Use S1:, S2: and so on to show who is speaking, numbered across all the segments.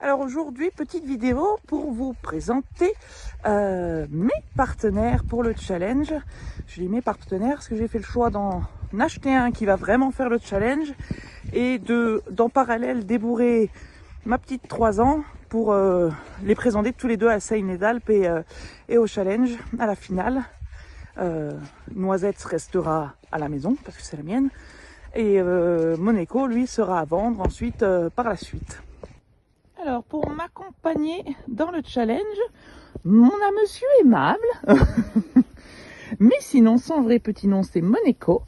S1: Alors aujourd'hui, petite vidéo pour vous présenter mes partenaires pour le challenge. Je dis mes partenaires parce que j'ai fait le choix d'en acheter un qui va vraiment faire le challenge et d'en parallèle débourrer ma petite 3 ans pour les présenter tous les deux à Seine d'Alpes et au challenge, à la finale. Noisette restera à la maison parce que c'est la mienne et Monaco lui sera à vendre ensuite par la suite. Alors pour m'accompagner dans le challenge, on a monsieur aimable, mais sinon son vrai petit nom c'est Monaco.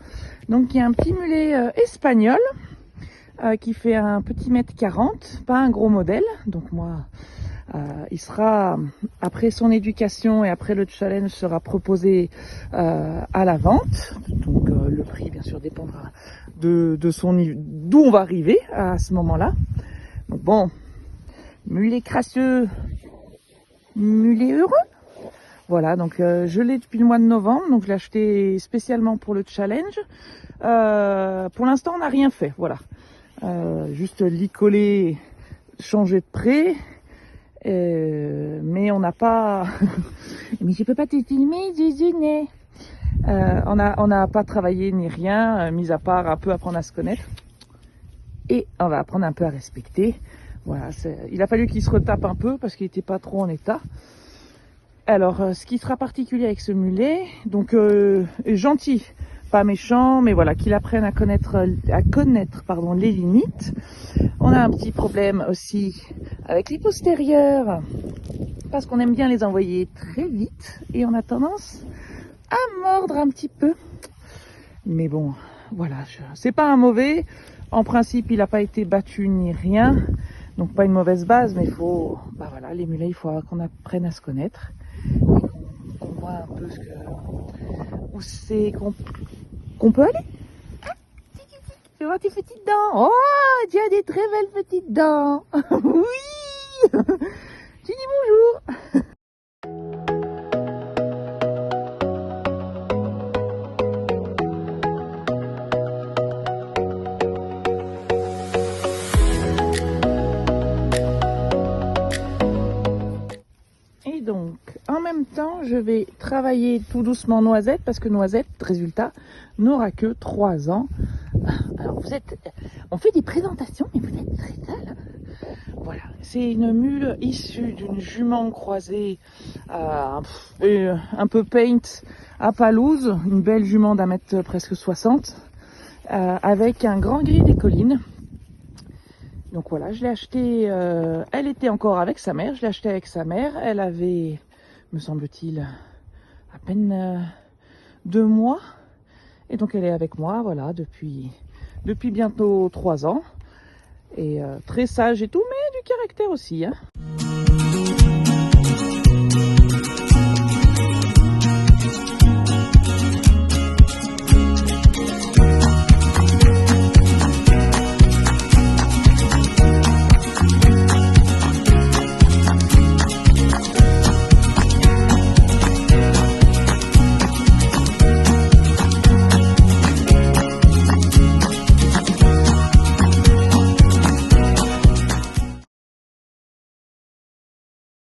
S1: Donc il y a un petit mulet espagnol qui fait un petit 1,40 m, pas un gros modèle. Donc moi, il sera, après son éducation et après le challenge, sera proposé à la vente. Donc le prix bien sûr dépendra de son d'où on va arriver à ce moment-là. Donc bon, mulet crasseux, mulet heureux. Voilà, donc je l'ai depuis le mois de novembre, donc je l'ai acheté spécialement pour le challenge. Pour l'instant, on n'a rien fait, voilà. Juste l'y coller, changer de près, mais on n'a pas... mais je peux pas te filmer, Zuzune. On n'a pas travaillé ni rien, mis à part un peu apprendre à se connaître. Et on va apprendre un peu à respecter. Voilà, il a fallu qu'il se retape un peu parce qu'il n'était pas trop en état. Alors, ce qui sera particulier avec ce mulet, donc gentil, pas méchant, mais voilà, qu'il apprenne à connaître les limites. On a un petit problème aussi avec les postérieurs, parce qu'on aime bien les envoyer très vite et on a tendance à mordre un petit peu. Mais bon, voilà, c'est pas un mauvais. En principe, il n'a pas été battu ni rien. Donc pas une mauvaise base, mais il faut, voilà, les mulets, il faut qu'on apprenne à se connaître et qu'on voit un peu où c'est qu'on peut aller. Ah, fais voir tes petites dents. Oh, tu as des très belles petites dents. Oui. Tu dis bonjour. Et donc, en même temps, je vais travailler tout doucement Noisette, parce que Noisette, résultat, n'aura que 3 ans. Alors, on fait des présentations, mais vous êtes très sale. Voilà, c'est une mule issue d'une jument croisée, un peu paint à Palouse, une belle jument d'1 mètre presque 60, avec un grand gris des collines. Donc voilà, je l'ai acheté, elle était encore avec sa mère, je l'ai acheté avec sa mère, elle avait, me semble-t-il, à peine 2 mois, et donc elle est avec moi, voilà, depuis bientôt 3 ans, et très sage et tout, mais du caractère aussi, hein.